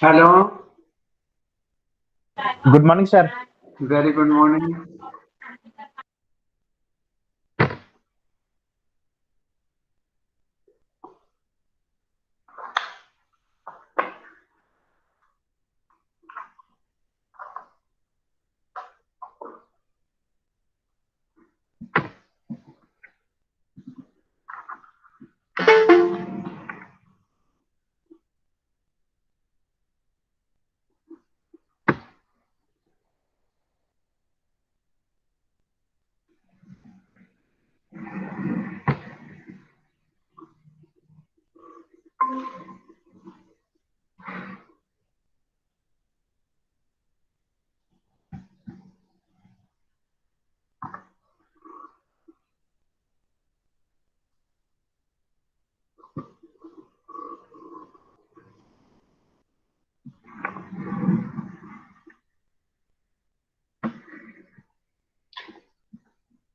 Hello, Good morning, sir. very good morning.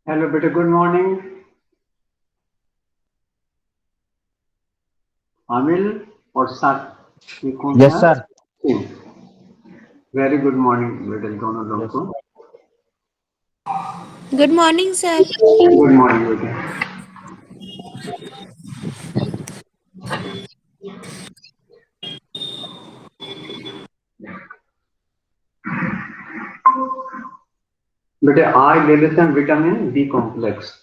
Hello, beta, good morning. Amil और साथ ये कौन Yes, था? sir. वेरी गुड मॉर्निंग बेटा दोनों लोग Yes. को. Good morning, sir. Good morning बेटा. बेटे आज ले लेते हैं vitamin B complex.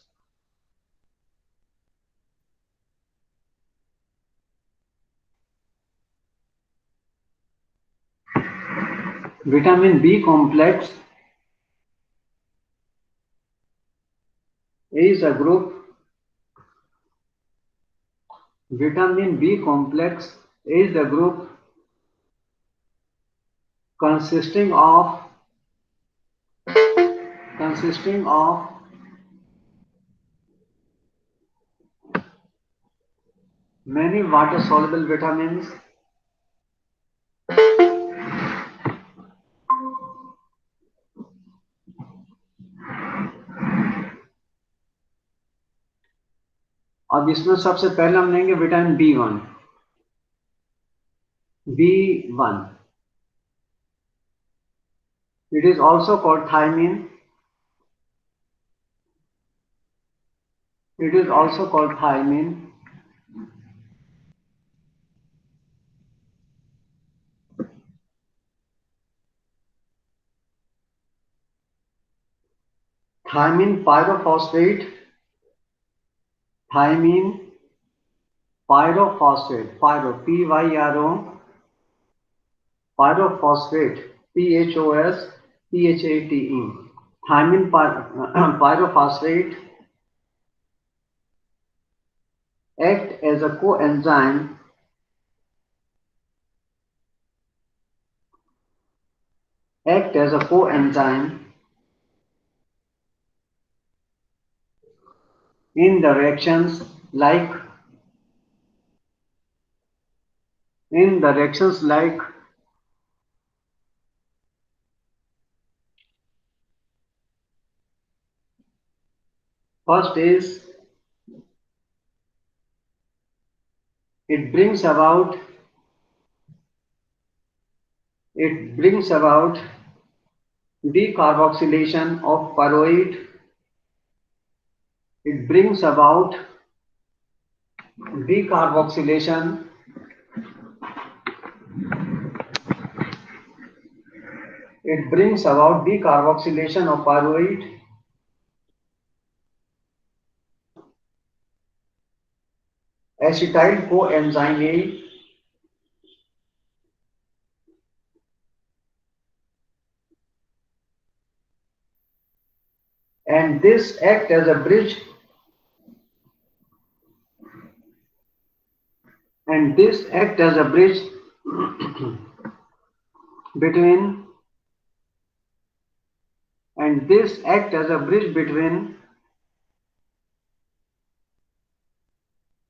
Vitamin B complex is a group. Vitamin B complex is the group consisting of many water soluble vitamins अब इसमें सबसे पहले हम लेंगे vitamin B1. It is also called thiamine. It is also called thiamine. Thiamine pyrophosphate. Thiamine pyrophosphate. Pyro P-Y-R-O. Pyrophosphate P-H-O-S-P-H-A-T-E. Thiamine pyrophosphate act as a coenzyme in the reactions like first is it brings about decarboxylation of pyroid. It brings about decarboxylation of pyroid acetyl coenzyme A, and this act as a bridge between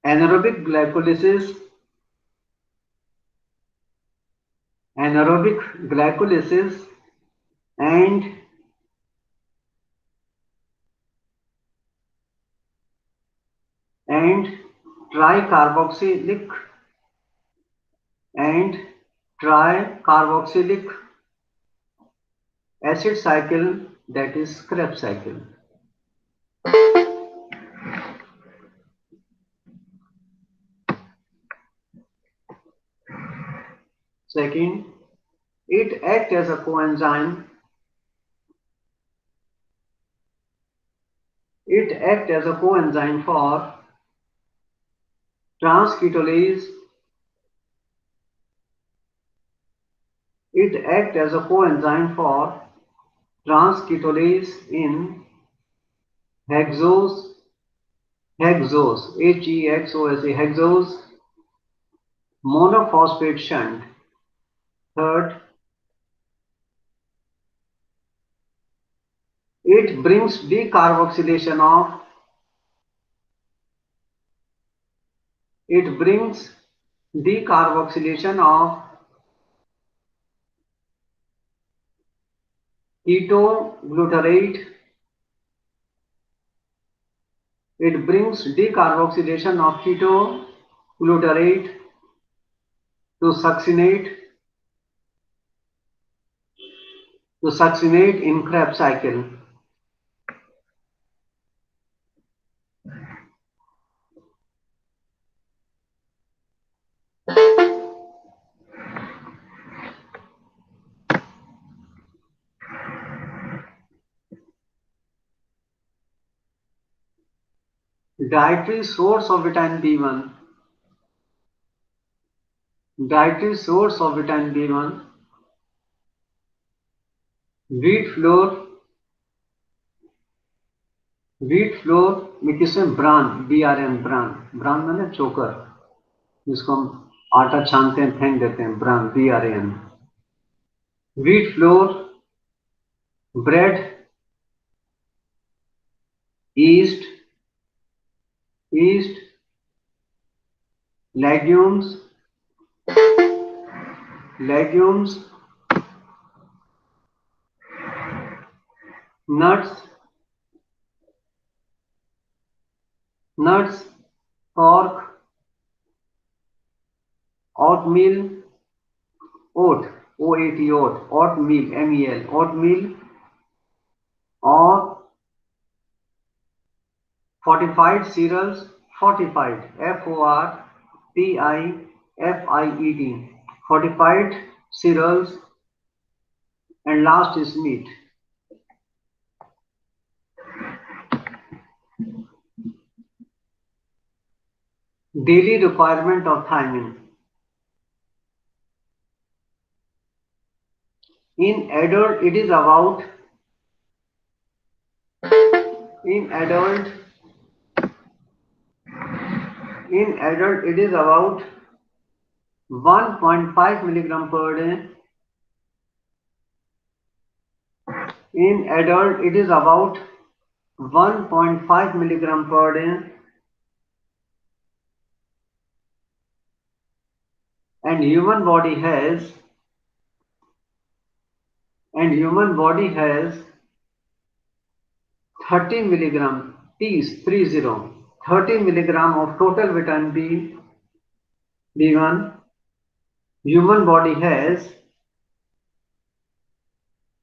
anaerobic glycolysis and tricarboxylic and tricarboxylic acid cycle, that is Krebs cycle. Second, it acts as a coenzyme. It acts as a coenzyme for transketolase. It acts as a coenzyme for transketolase in hexose, hexose monophosphate shunt. Third, it brings decarboxylation of ketoglutarate. It brings decarboxylation of ketoglutarate to succinate in Krebs cycle. Dietary source of vitamin B1. Dietary source of vitamin B1. Wheat flour में किसमें bran, BRN, bran मैंने चोकर, जिसको हम आटा छानते हैं फेंक देते हैं, bran, BRN. Wheat flour, bread, yeast, legumes, nuts, pork, oatmeal, oatmeal, MEL, oatmeal, or fortified cereals, fortified, FORTIFIED, fortified cereals, and last is meat. Daily requirement of thiamine. In adult, it is about 1.5 milligram per day. In adult, it is about 1.5 milligram per day. And human body has 30 milligram, 30 milligram of total vitamin B1. Human body has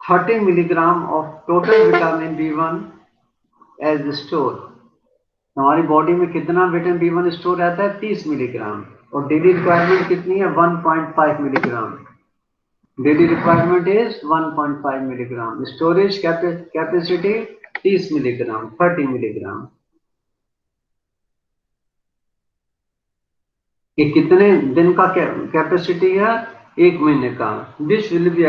30 milligram of total vitamin B1 as store. हमारी body में कितना vitamin B1 store रहता है? 30 milligram. और daily requirement कितनी है? 1.5 milligram. Daily requirement is 1.5 milligram. Storage capacity 30 milligram, 30 milligram. ये कितने दिन का कैपेसिटी है? 1 महीने का. This will be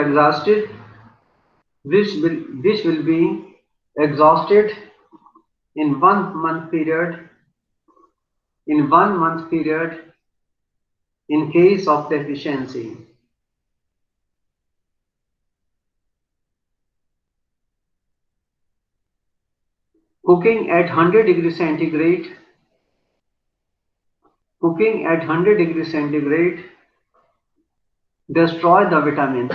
exhausted in 1 month period. In case of deficiency. Cooking at 100 degrees centigrade. Destroy the vitamin.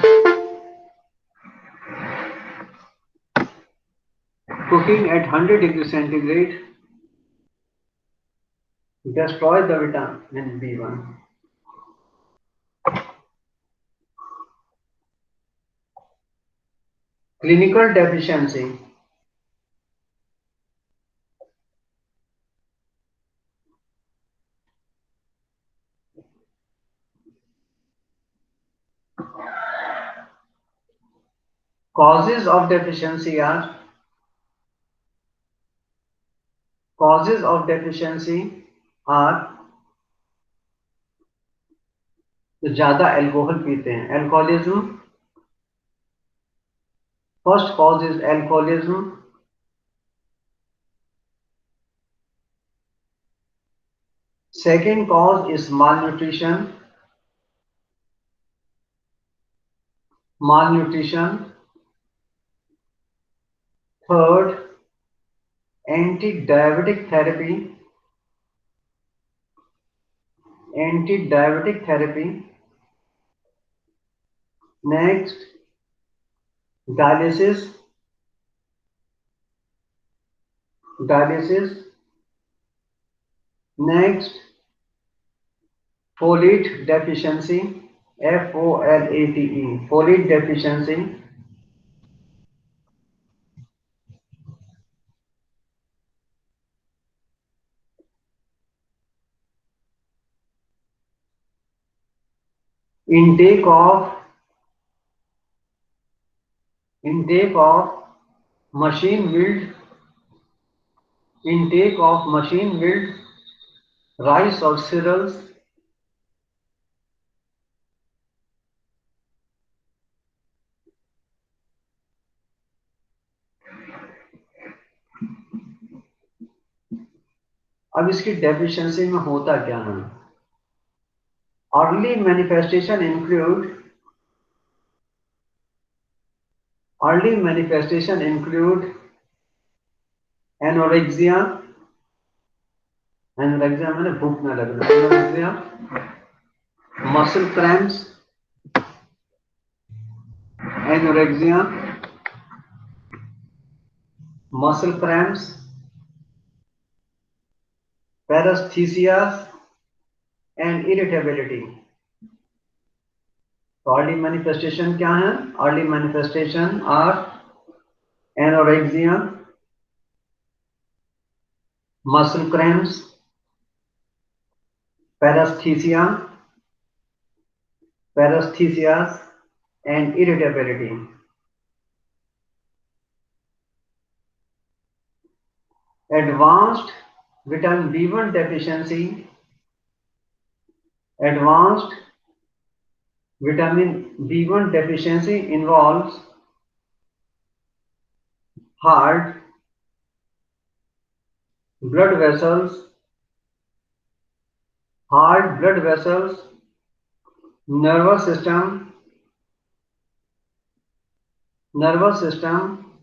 Cooking at 100 degrees centigrade destroy the vitamin B1. Clinical deficiency. Causes of deficiency are causes of deficiency are तो ज्यादा alcohol पीते हैं, alcoholism. First cause is alcoholism. Second cause is malnutrition. Malnutrition. Third, anti-diabetic therapy. Anti-diabetic therapy. Next, dialysis. Dialysis. Next, folate deficiency. FOLATE. Folate deficiency. Intake of machine milled rice or cereals. अब इसकी deficiency में होता क्या है? Early manifestation include anorexia. Anorexia मैंने भूख न लगना. Anorexia, muscle cramps. Anorexia, muscle cramps, paraesthesia and irritability. तो अर्ली मैनिफेस्टेशन क्या है? Early manifestation are anorexia, muscle cramps, paresthesias, and irritability. Advanced vitamin B1 deficiency. Advanced vitamin B1 deficiency involves heart, blood vessels, nervous system,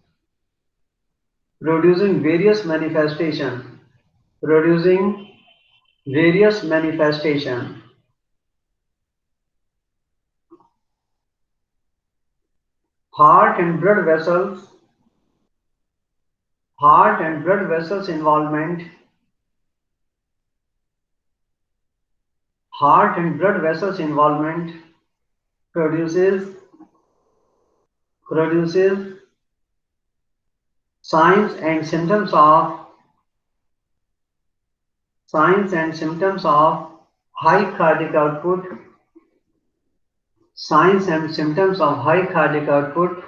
producing various manifestation. Heart and blood vessels involvement. Heart and blood vessels involvement produces signs and symptoms of high cardiac output. Signs and symptoms of high cardiac output.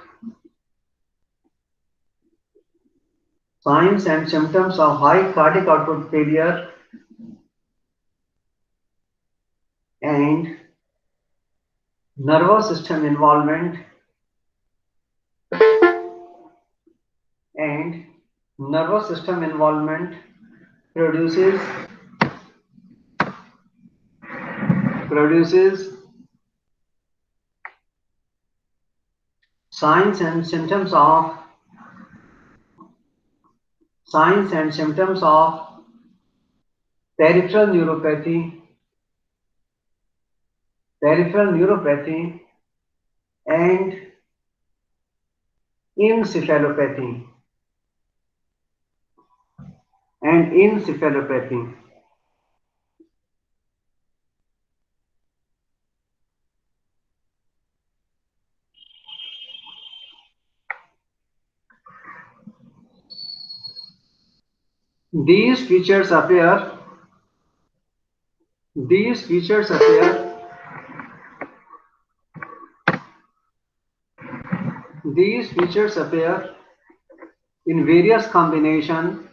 Signs and symptoms of high cardiac output failure and nervous system involvement produces signs and symptoms of peripheral neuropathy and encephalopathy. These features appear. These features appear. These features appear in various combination.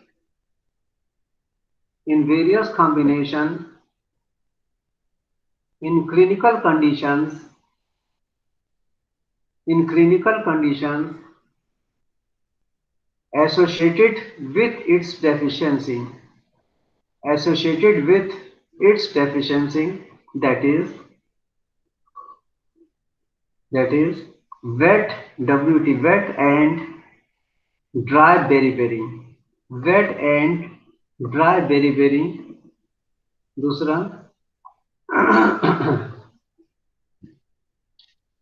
In various combination in clinical conditions. In clinical conditions associated with its deficiency. Associated with its deficiency, that is wet, WT, wet and dry beriberi. Wet and dry beriberi. दूसरा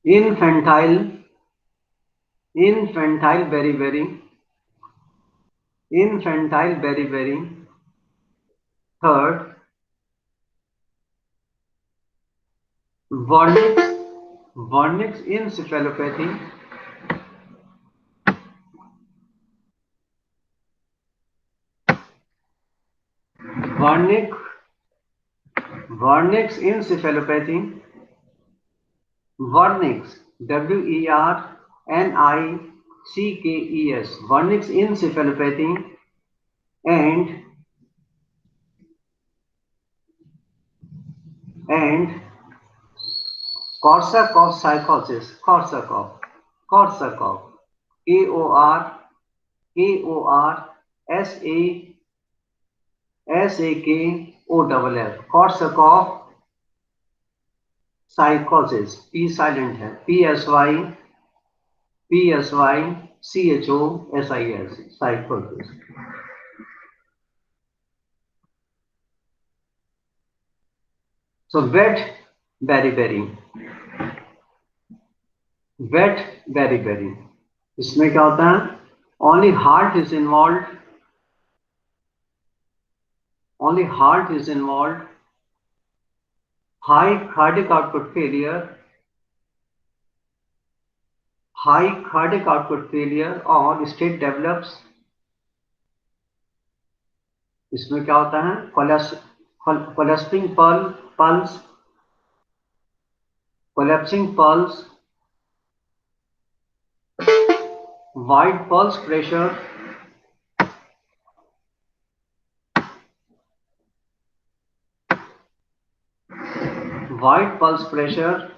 infantile beriberi. Infantile beriberi. Third, Wernicke's encephalopathy. Wernicke's encephalopathy. Wernicke's, Wernicke's, Wernicke's encephalopathy and Korsakoff psychosis. Korsakoff, Korsakoff, Korsakoff psychosis. P silent है. PSYCHOSIS. Psychosis. So wet beriberi. Wet beriberi. इसमें क्या होता है? Only heart is involved. Only heart is involved. High cardiac output failure. High cardiac output failure और state develops. इसमें क्या होता है? Collapsing pulse. Collapsing pulse. Wide pulse pressure. Wide pulse pressure.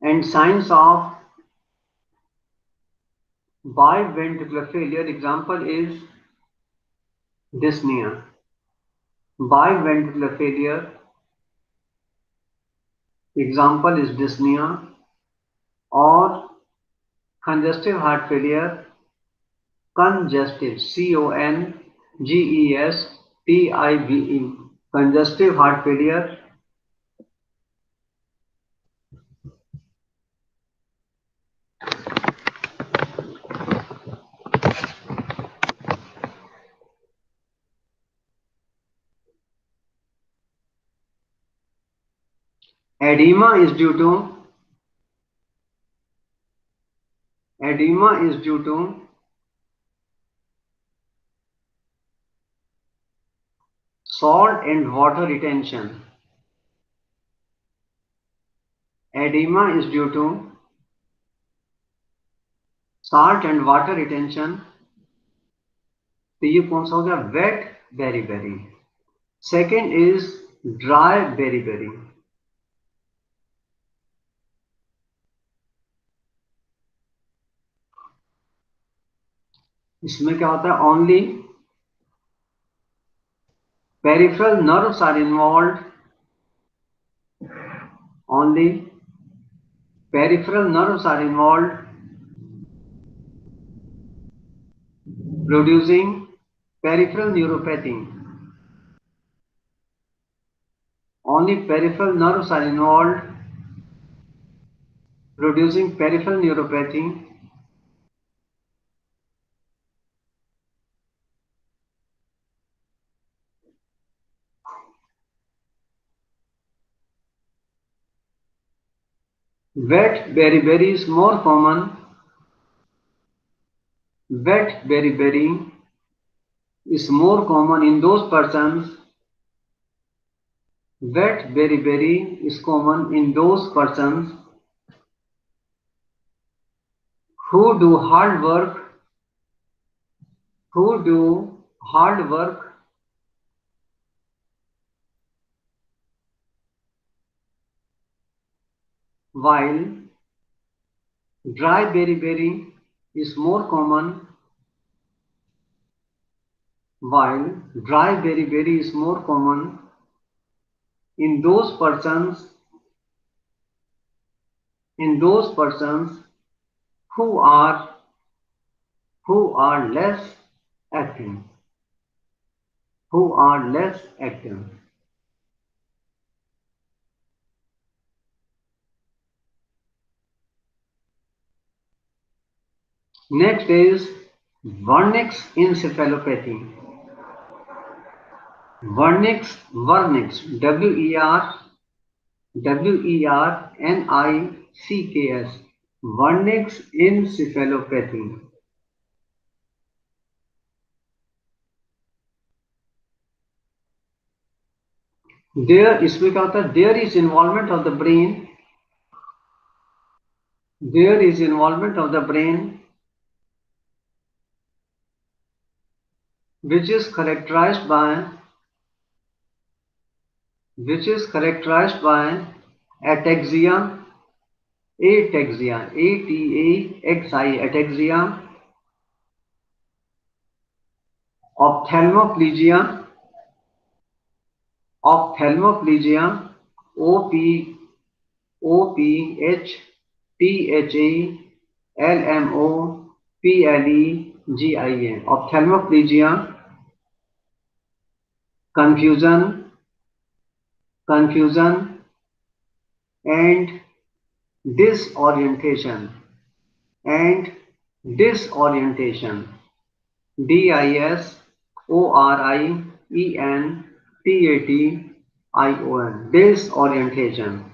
And signs of biventricular failure. Example is dyspnea. Biventricular failure. Example is dyspnea or congestive heart failure. Congestive, CONGESTIVE. Congestive heart failure. Edema is due to salt and water retention. Edema is due to salt and water retention. तो ये कौन सा हो गया? Wet beriberi. Second is dry beriberi. इसमें क्या होता है? Only peripheral nerves are involved. Only peripheral nerves are involved, producing peripheral neuropathy. Only peripheral nerves are involved, producing peripheral neuropathy. Wet beriberi is more common. Wet beriberi is more common in those persons. Wet beriberi is common in those persons who do hard work, who do hard work while dry beriberi is more common, while dry beriberi is more common in those persons, in those persons who are who are less active, who are less active. Next is Wernicke's encephalopathy. Wernicke's, Wernicks, Wernicke's encephalopathy. There, इसमें क्या होता है? There is involvement of the brain. There is involvement of the brain, which is characterized by ataxia, ataxia, ophthalmoplegia, ophthalmoplegia, O P O P H T H A L M O P L E G I A, ophthalmoplegia, confusion, confusion and disorientation, and disorientation, disorientation, disorientation.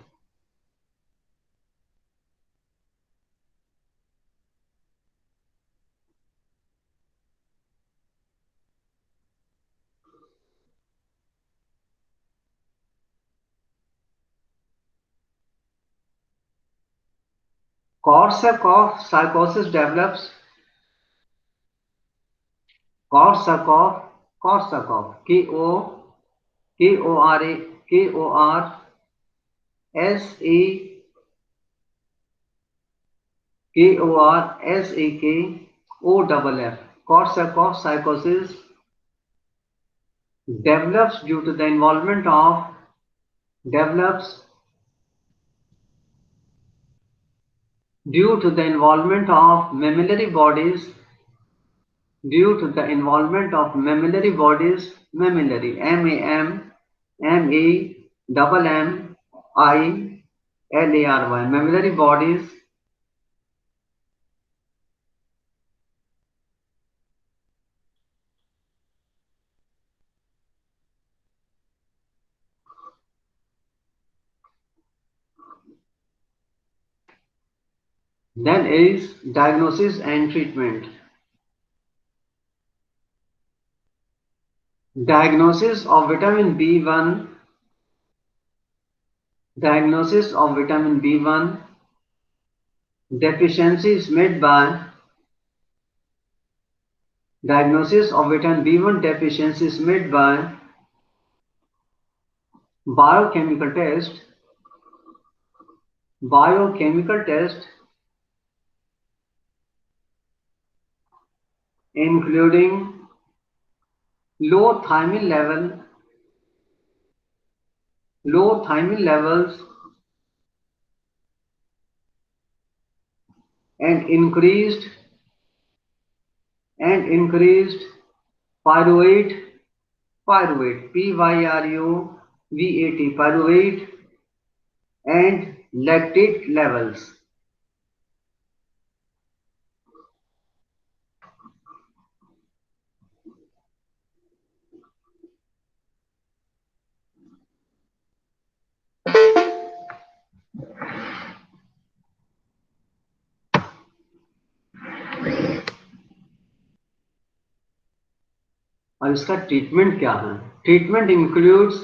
Korsakoff psychosis develops. Korsakoff, Korsakoff, Korsakoff, Korsakoff psychosis develops due to the involvement of develops due to the involvement of mammillary bodies, due to the involvement of mammillary bodies, mammillary, mammillary, mammillary bodies, then is diagnosis and treatment. Diagnosis of vitamin B1, diagnosis of vitamin B1 deficiency is made by diagnosis of vitamin B1 deficiency is made by biochemical test, biochemical test including low thiamine level, low thiamine levels and increased pyruvate, pyruvate, pyruvate and lactate levels. अब इसका treatment क्या है? Treatment includes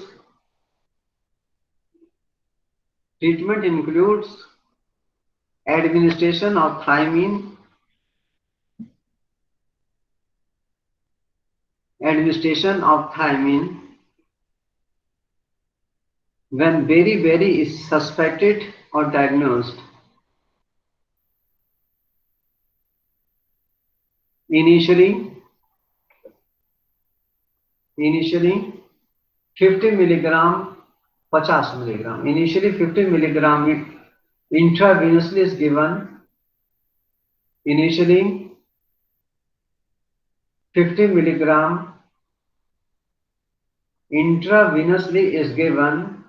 administration of thiamine when beriberi is suspected or diagnosed. Initially 50 milligram, 50 milligram. Initially 50 milligram intravenously is given. Initially 50 milligram intravenously is given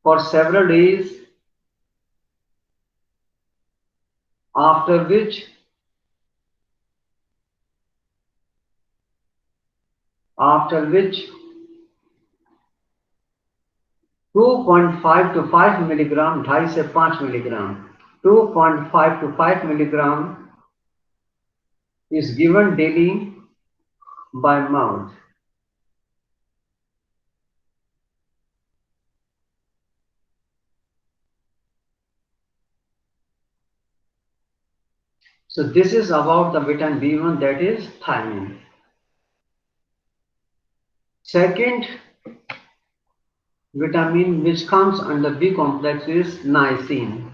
for several days, after which 2.5 to 5 milligram, 2.5 से 5 milligram, 2.5 to 5 milligram is given daily by mouth. So this is about the vitamin B1, that is thiamine. Second vitamin which comes under B complex is niacin.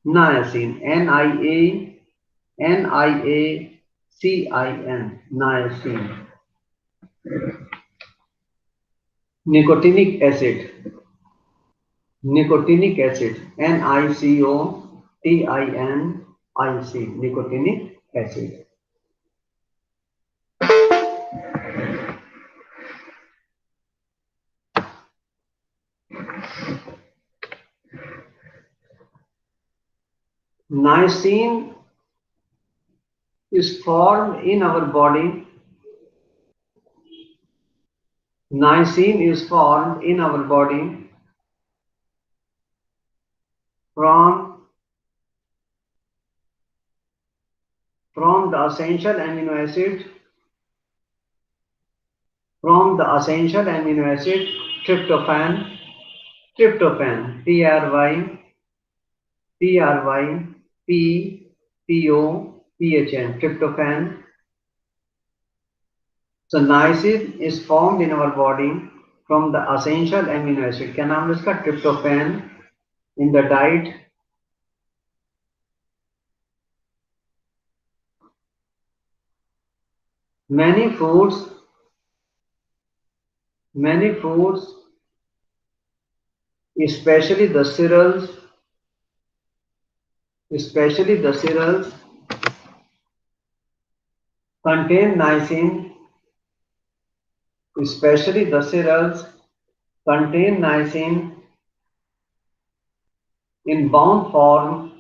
Niacin, Niacin, niacin. Nicotinic acid, nicotinic acid, NicoTinic, nicotinic acid. Niacin is formed in our body. Niacin is formed in our body from the essential amino acid tryptophan, tryptophan. So niacin is formed in our body from the essential amino acid. क्या नाम है इसका? Tryptophan. In the diet, many foods, especially the cereals, contain niacin. Especially the cereals contain niacin in bound form.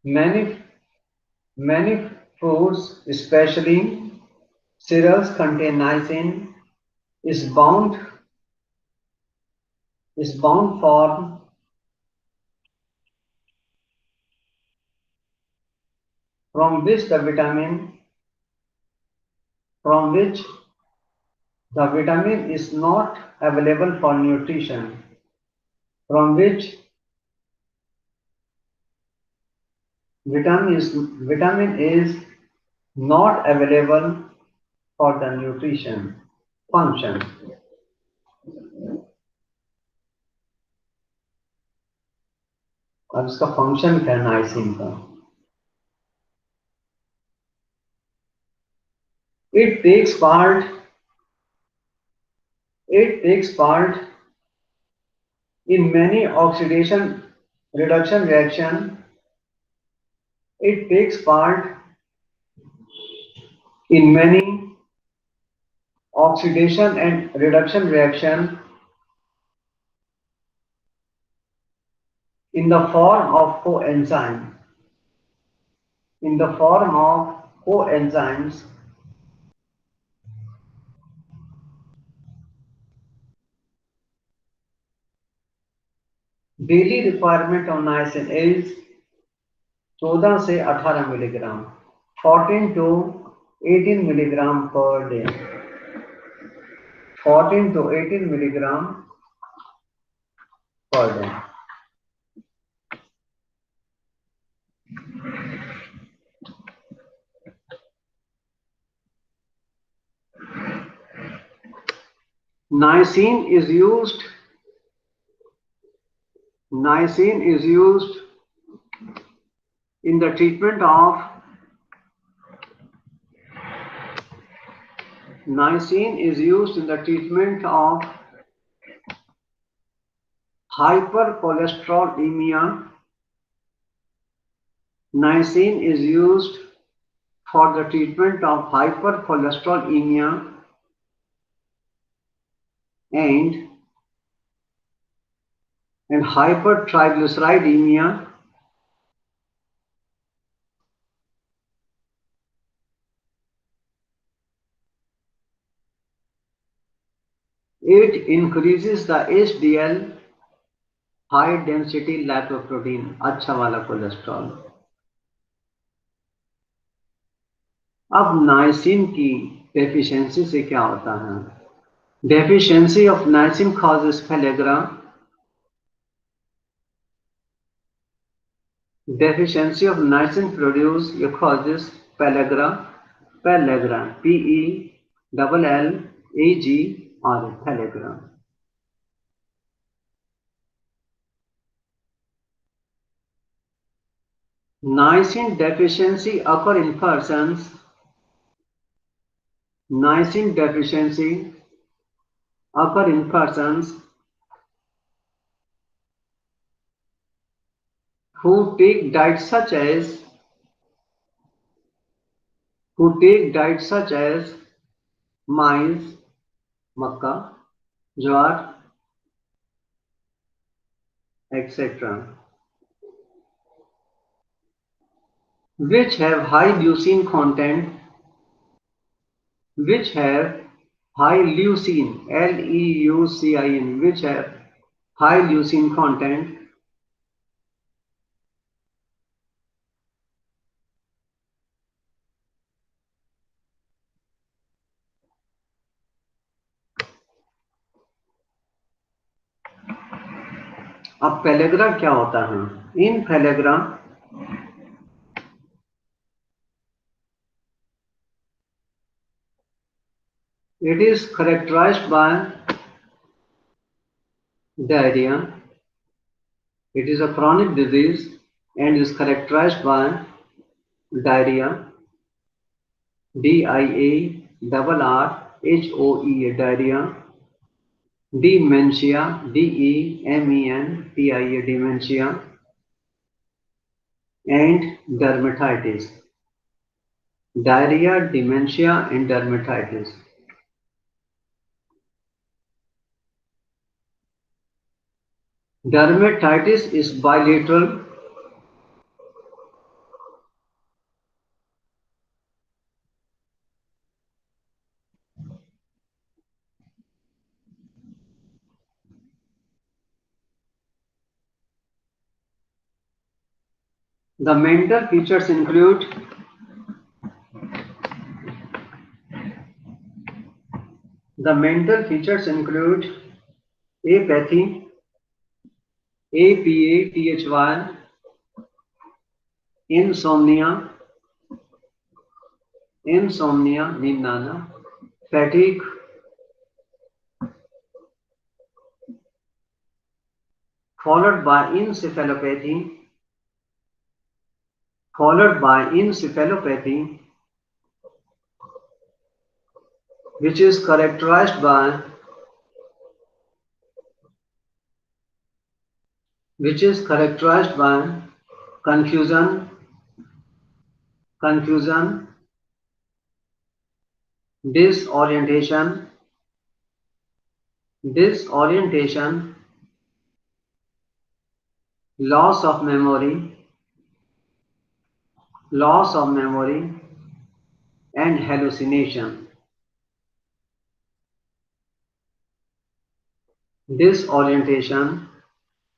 Many foods, especially cereals, contain niacin is bound form from which the vitamin is not available for nutrition. From which vitamin is not available for the nutrition function. अब इसका function क्या है niacin का? It takes part in many oxidation reduction reaction. It takes part in many oxidation and reduction reaction in the form of coenzymes. Daily requirement of niacin is 14 से 18 milligram, 14 to 18 milligram per day, 14 to 18 milligram per day. Niacin is used in the treatment of hypercholesterolemia. Niacin is used for the treatment of hypercholesterolemia and hypertriglyceridemia. It increases the HDL, high density lipoprotein, अच्छा वाला cholesterol. अब niacin की deficiency से क्या होता है? Deficiency of niacin causes pellagra. Deficiency of niacin causes pellagra. Pellagra. P-E-L-L-A-G-R. Pellagra. Niacin deficiency occur in persons. Niacin deficiency occur in persons who take diets such as maize, makka, jowar, etc., which have high leucine content, which have high leucine, L-E-U-C-I-N, which have high leucine content, अब pellagra क्या होता है? इन pellagra it is characterized by diarrhea. It is a chronic disease and is characterized by diarrhea, D-I-A-R-R-H-O-E, diarrhea, dementia, D-E-M-E-N-T-I-A, dementia, and dermatitis. Diarrhea, dementia, and dermatitis. Dermatitis is bilateral. The mental features include apathy, A-P-A-T-H-Y, insomnia, नींद ना आना, fatigue, followed by encephalopathy, which is characterized by confusion, disorientation, loss of memory, and hallucination. Disorientation,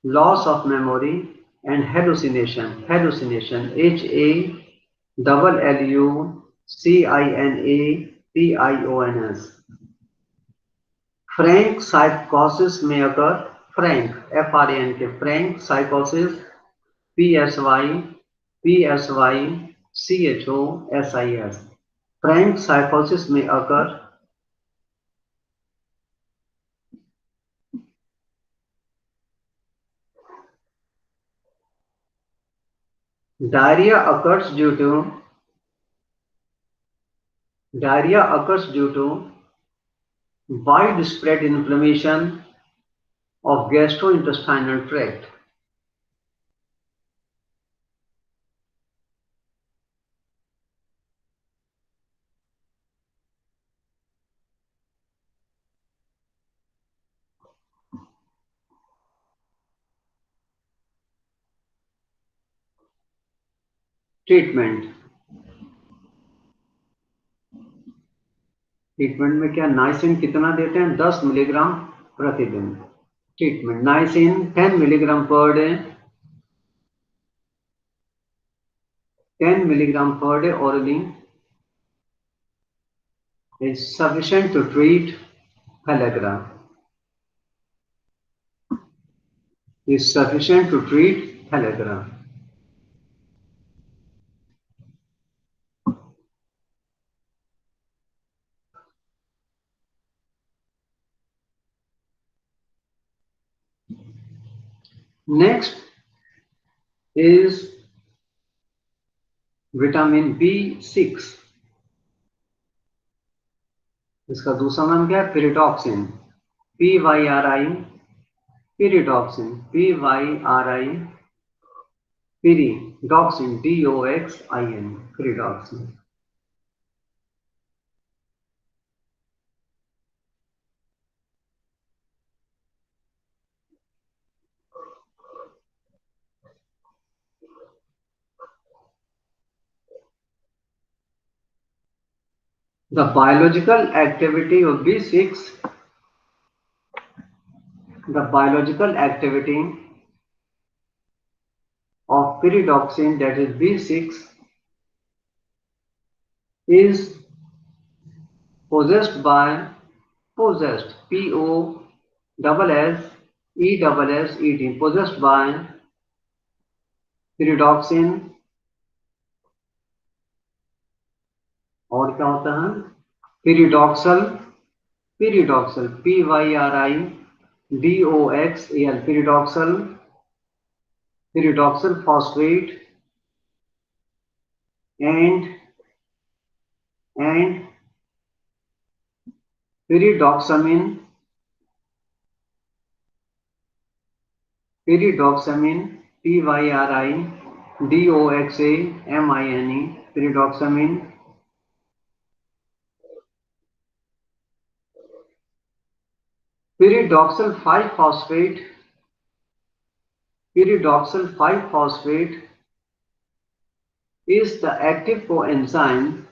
loss of memory, and hallucination, HALLUCINATIONS. Frank साइकोसिस में अगर Frank FRANK Frank साइकोसिस PSYCHOSIS Frank साइकोसिस में अगर diarrhea occurs due to widespread inflammation of gastrointestinal tract. Treatment में क्या niacin कितना देते हैं 10 milligram प्रतिदिन treatment niacin 10 milligram per day 10 milligram per day orally is sufficient to treat pellagra. Next is vitamin B6. इसका दूसरा नाम क्या है pyridoxine PYRI pyridoxine pyridoxine DOXIN pyridoxine. The biological activity of B6 of pyridoxine, that is B6, is possessed POSSESSED possessed by pyridoxine. और क्या होता है pyridoxal PYRIDOXAL pyridoxal phosphate and pyridoxamine PYRIDOXAMINE pyridoxamine pyridoxal 5-phosphate is the active coenzyme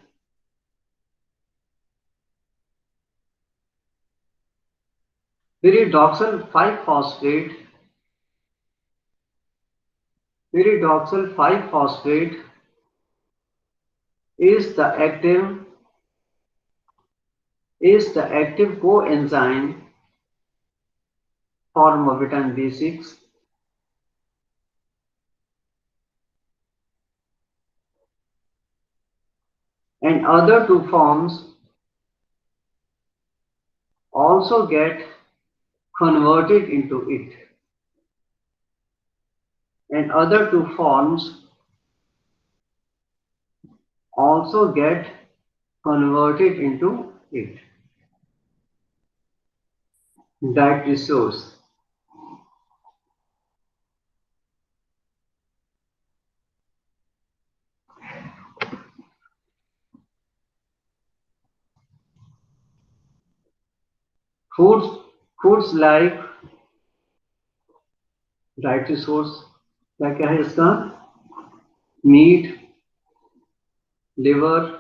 pyridoxal 5-phosphate is the active coenzyme form of vitamin B6 and other two forms also get converted into it. Dietary source. Foods like dietary source क्या है इसका meat, liver,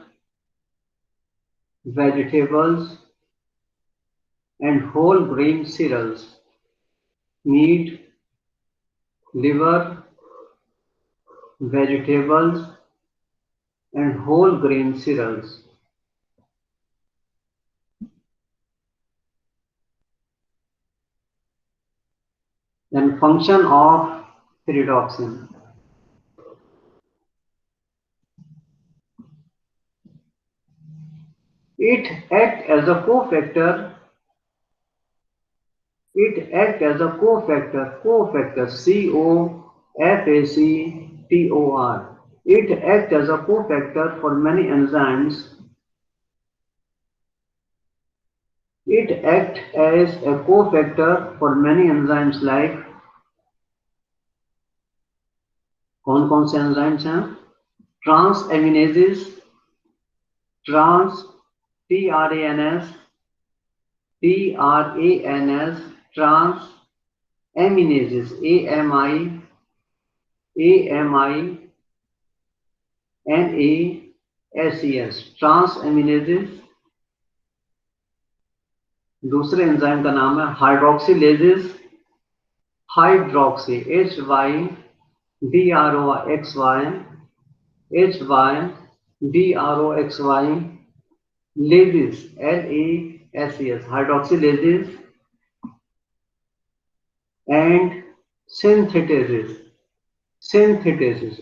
vegetables and whole grain cereals. Meat, liver, vegetables, and whole grain cereals. Then function of pyridoxine. It acts as a cofactor. It acts as a cofactor. COFACTOR. It acts as a cofactor for many enzymes. It acts as a cofactor for many enzymes like कौन-कौन से enzymes हैं? Transaminases, TRANS, transaminases, AMINASES, transaminases. दूसरे enzyme का नाम है हाइड्रोक्सीलेजेस, HYDROXY, lases, LASES, hydroxylases, and synthetases, SYNTHETASES,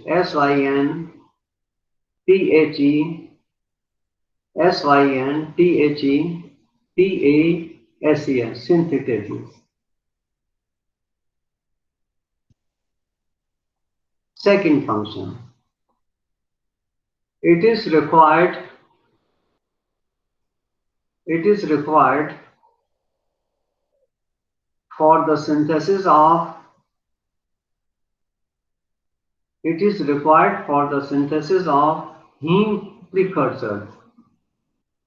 synthetases. Second function. It is required for the synthesis of heme precursors.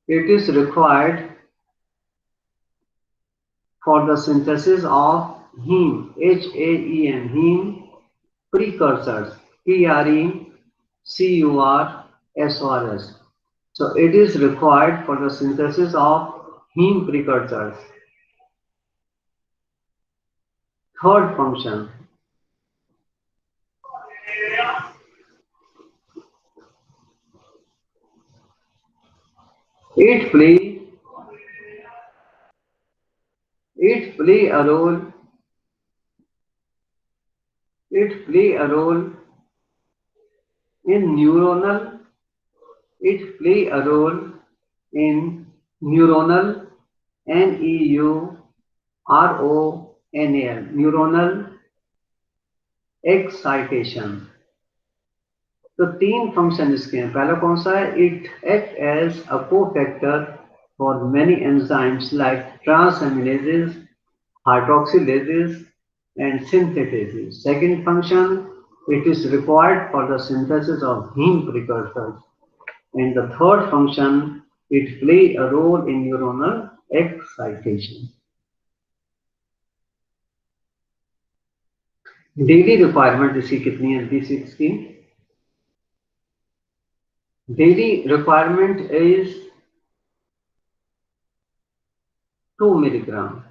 It is required for the synthesis of heme, heme precursors, PRECURSORS. So it is required for the synthesis of heme precursors. Third function. It play a role in neuronal neuronal excitation. तो तीन function इसके हैं. पहला कौन सा है? It acts as a cofactor for many enzymes like transaminases, hydroxylases, and synthetases. Second function, it is required for the synthesis of heme precursors. And the third function, it plays a role in neuronal excitation. Daily requirement इसकी कितनी है? B6 की daily requirement is 2 milligram.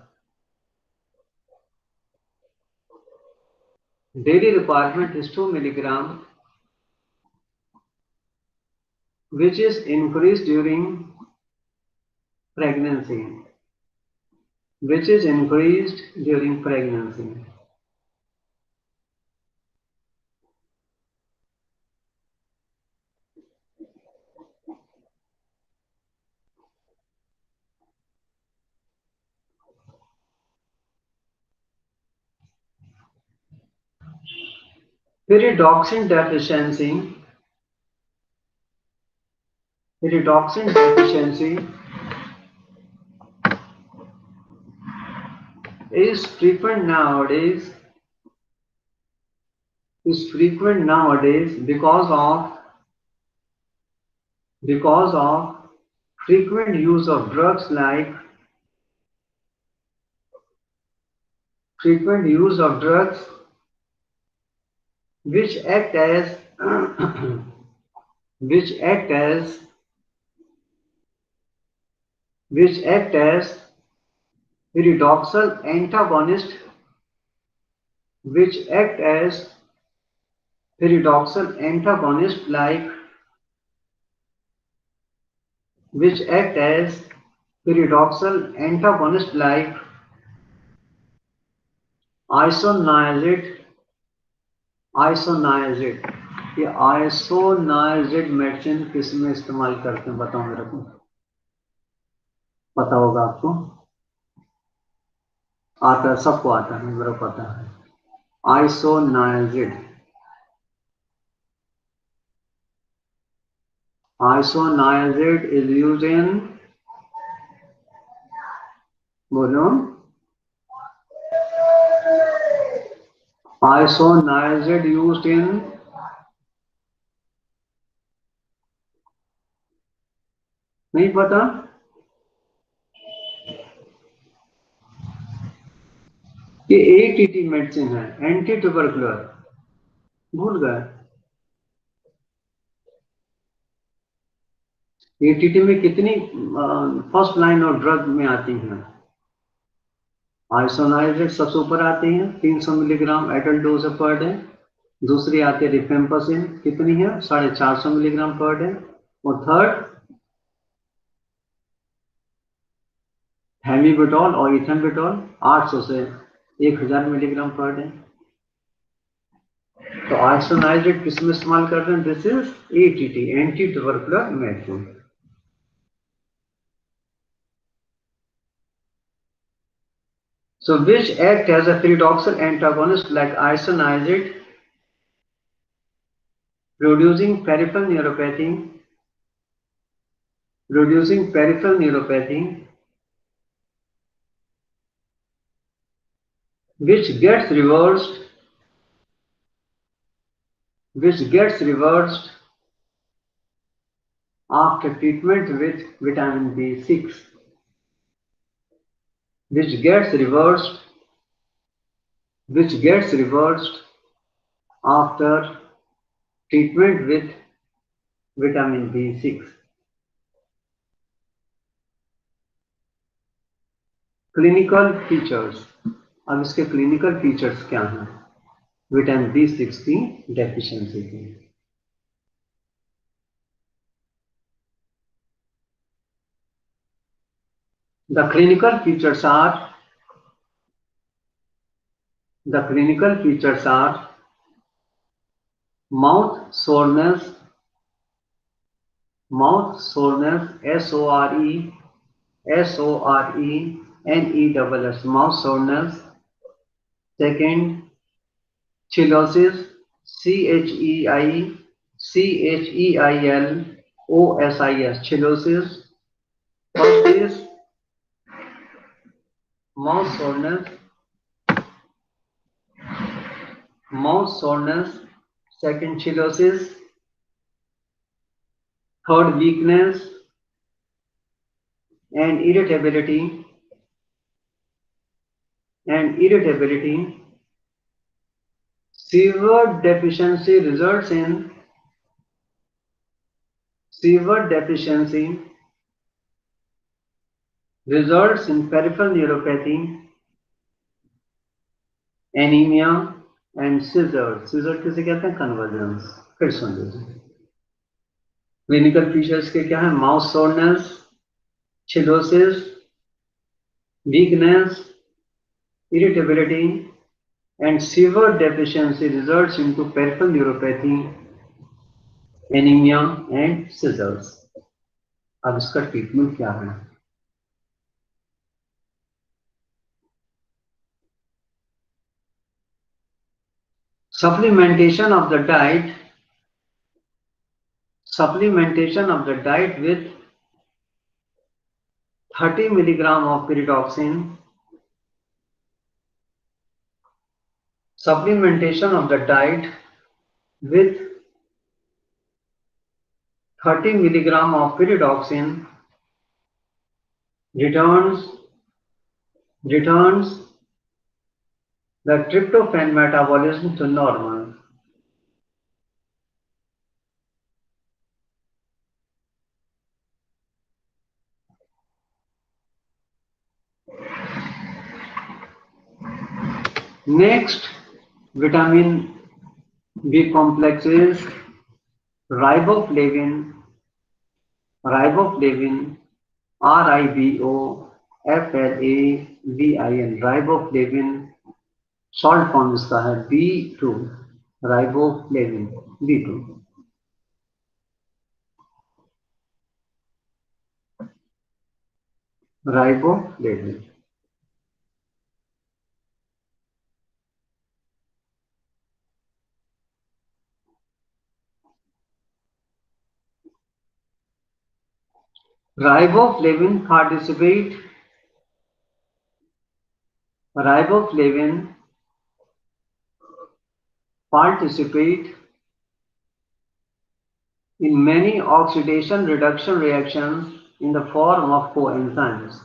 Daily requirement is 2 milligram, which is increased during pregnancy. Pyridoxine deficiency is frequent nowadays because of frequent use of drugs which act as pyridoxal antagonist, which act as pyridoxal antagonist like which act as pyridoxal antagonist like isoniazid isoniazid ये आइसोनाइजिड medicine किस में इस्तेमाल करते हैं बताओ मेरे को पता होगा आपको आता है सबको आता है मेरे को पता है आइसोनाइजिड isoniazid is used in बोलो isoniazid used in नहीं पता ये एटीटी मेडिसिन है एंटी ट्यूबरकुलर भूल गए एटीटी में कितनी फर्स्ट लाइन और ड्रग में आती हैं आइसोनाइजिड सबसे ऊपर आती हैं 300 milligram adult dose per day दूसरी आती है रिफेम्पसिन कितनी है 450 मिलीग्राम पर डे और थर्ड हेमिबुटॉल और इथेनबिटॉल 800 से 1000 मिलीग्राम पर डे तो आइसोनाइजिड किस में इस्तेमाल करते हैं this is ATT anti tubercular medicine So which act as a pyridoxal antagonist like isoniazid, producing peripheral neuropathy, which gets reversed after treatment with vitamin B6, which gets reversed after treatment with vitamin B6. Clinical features अब इसके clinical features क्या हैं vitamin B6 की deficiency की The clinical features are mouth soreness, SORENESS, mouth soreness. Second, cheilosis, CHEILOSIS, cheilosis. First is mouth soreness. Second, cheilosis. Third, weakness and irritability. Severe deficiency results in peripheral neuropathy, anemia and seizures. Seizure किसे कहते हैं convulsions. फिर सुन लीजिए clinical features के क्या है mouth soreness cheilosis, weakness, irritability and severe deficiency results into peripheral neuropathy, anemia and seizures. अब इसका ट्रीटमेंट क्या है supplementation of the diet with 30 milligram of pyridoxine. Supplementation of the diet with 30 milligram of pyridoxine returns the tryptophan metabolism to normal. Next, vitamin B complex is riboflavin, riboflavin, RIBOFLAVIN, riboflavin, short form इसका है B2, riboflavin B2. Riboflavin. Riboflavin participate in many oxidation reduction reactions in the form of coenzymes.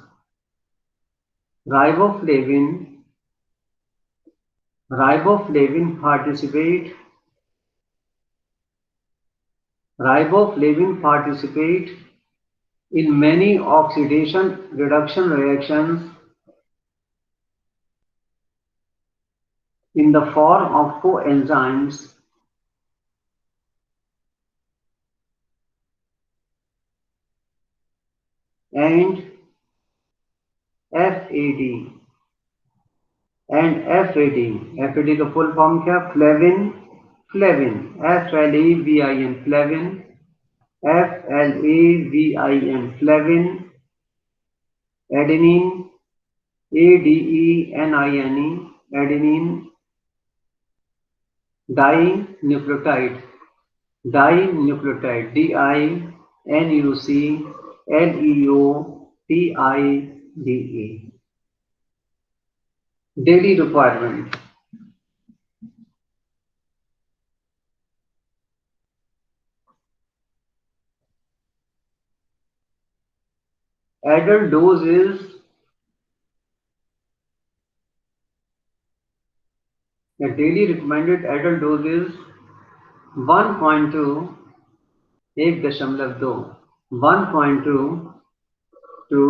Riboflavin participate in many oxidation reduction reactions in the form of coenzymes and FAD. FAD का full form क्या? Flavin, FLAVIN, flavin, adenine, ADENINE, adenine, dinucleotide, DINUCLEOTIDE. Daily requirement. Adult dose is the daily recommended adult dose is 1.2, 1.2 to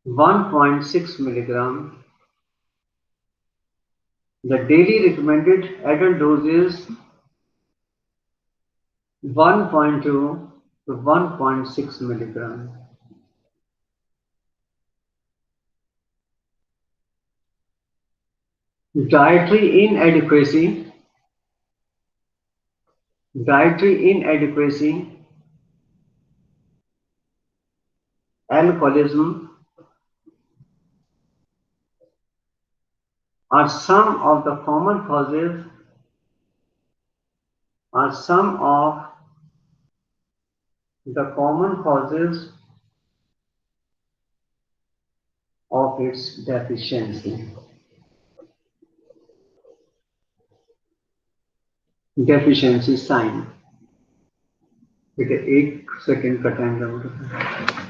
1.6 milligram. The daily recommended adult dose is 1.2 to 1.6 milligram. Dietary inadequacy, alcoholism are some of the common causes of its deficiency. Deficiency sign. ठीक है, 1 second का time लगेगा.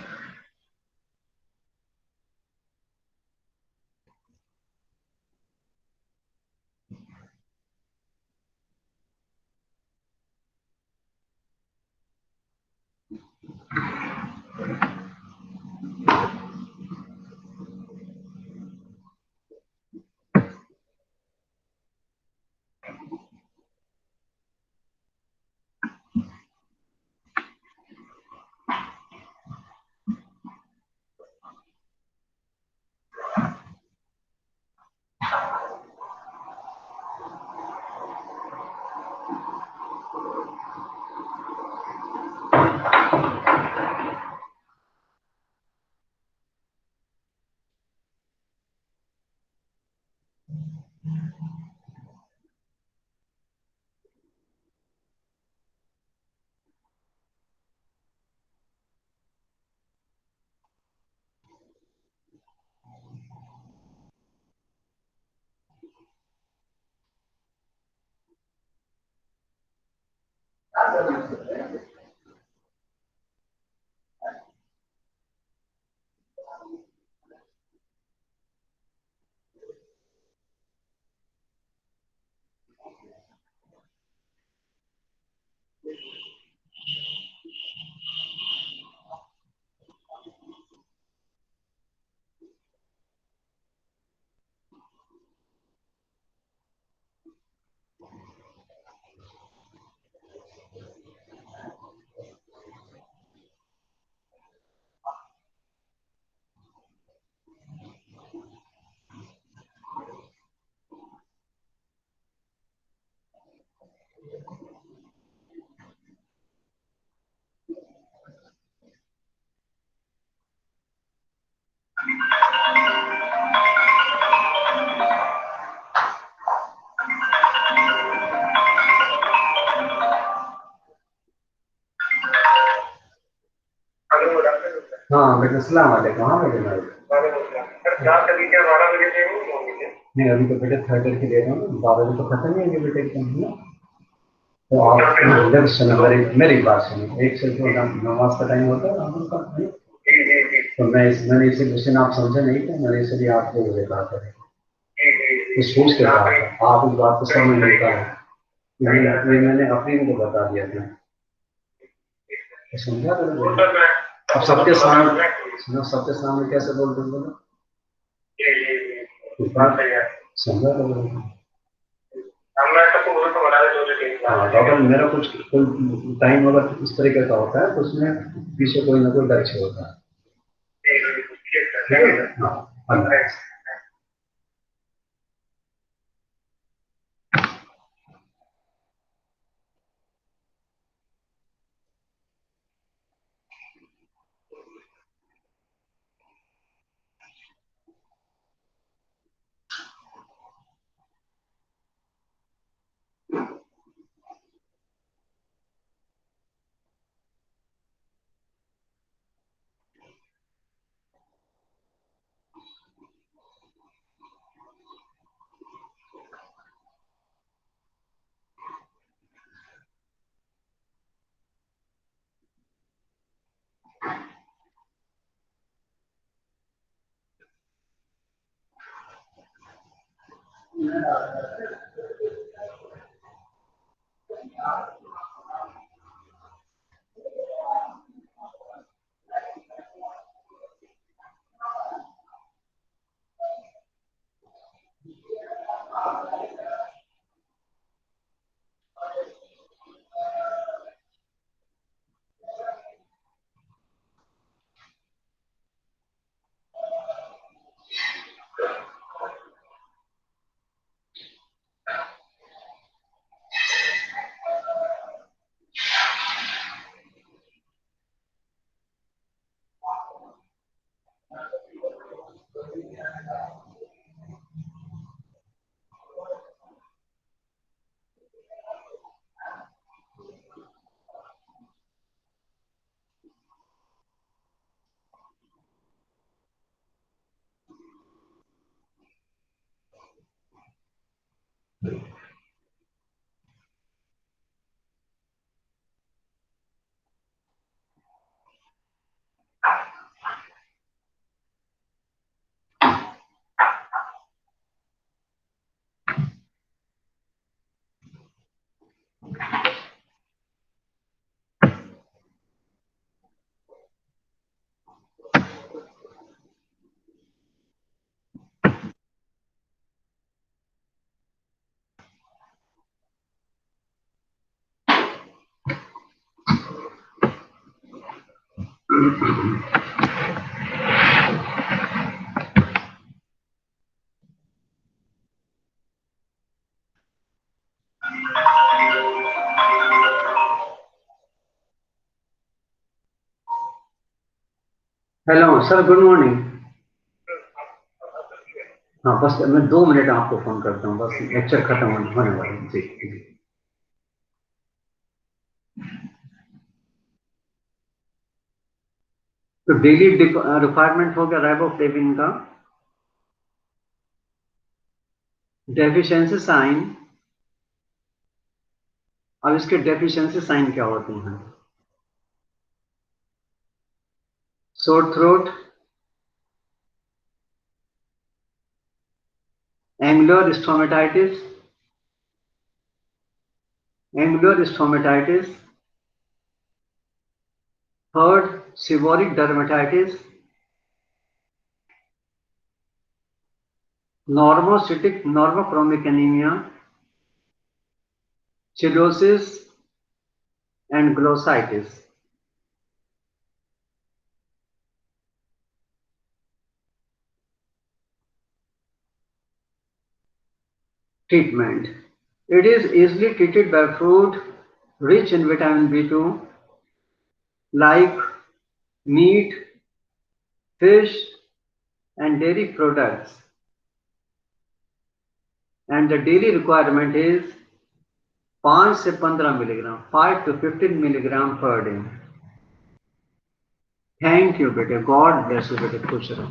हाँ बेटा सलाम वालेकुम। हाँ बेटे भाई नहीं अभी तो बेटे थर्ड ईयर की दे रहा हूँ, 12 बजे तो खत्म ही होंगे बेटे एग्जाम है ना। तो आप जब सुनो मेरी बात सुनो, एक से दो नमाज का टाइम होता है हम का, तो मैंने इसे क्वेश्चन आप समझे नहीं थे, मैंने इसलिए आपको मुझे कहा था तो सोच के कहा था, आप इस बात को समझ नहीं पाए, ये मैंने अपने को बता दिया था, तो समझा करो बेटा। अब सबके सामने सुनो, सबके सामने कैसे बोल दूँ बोलो, इस बात समझा करो। हाँ तो अगर मेरा कुछ कोई टाइम अगर इस तरीके का होता है तो उसमें पीछे कोई ना कोई लक्ष्य होता है। ठीक है हाँ Allah. Hello sir, good morning. हाँ बस मैं 2 मिनट आपको फोन करता हूँ, बस लेक्चर खत्म होने वाला है जी जी। तो डेली रिक्वायरमेंट हो गया राइबोफ्लेविन का। डेफिशिएंसी साइन, अब इसके डेफिशिएंसी साइन क्या होते हैं? Sore throat, angular stomatitis, angular stomatitis, third seborrheic dermatitis, normocytic normochromic anemia, cirrhosis and glossitis. Treatment: it is easily treated by food rich in vitamin B2 like meat, fish and dairy products, and the daily requirement is 5 से 15 milligram, 5 to 15 milligram per day. Thank you बेटे, God bless you बेटे, खुश रहो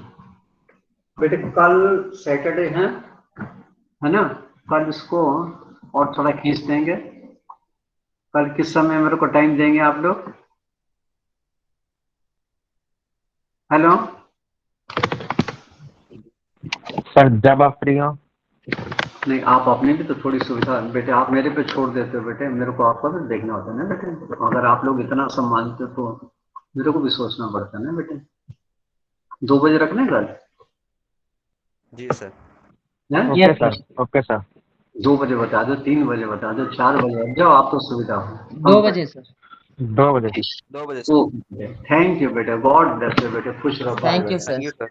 बेटे। कल Saturday है ना? कल इसको और थोड़ा खींच देंगे। कल किस समय मेरे को टाइम देंगे आप लोग? हेलो सर, जब आप फ्री हो। नहीं, आप अपनी भी तो थोड़ी सुविधा बेटे, आप मेरे पे छोड़ देते हो बेटे, मेरे को आपका भी देखना होता है ना बेटे। अगर आप लोग इतना सम्मानते हो तो मेरे को भी सोचना पड़ता है ना बेटे। 2 बजे रखना है कल? जी sir. Okay sir, okay sir. 2 बजे बता दो, 3 बजे बता दो, 4 बजे आ जाओ, आप तो सुविधा हो। 2 बजे सर। 2 बजे। 2 बजे सर। थैंक यू बेटे, गॉड ब्लेस यू बेटे, खुश रहो। Thank you thank sir. You sir.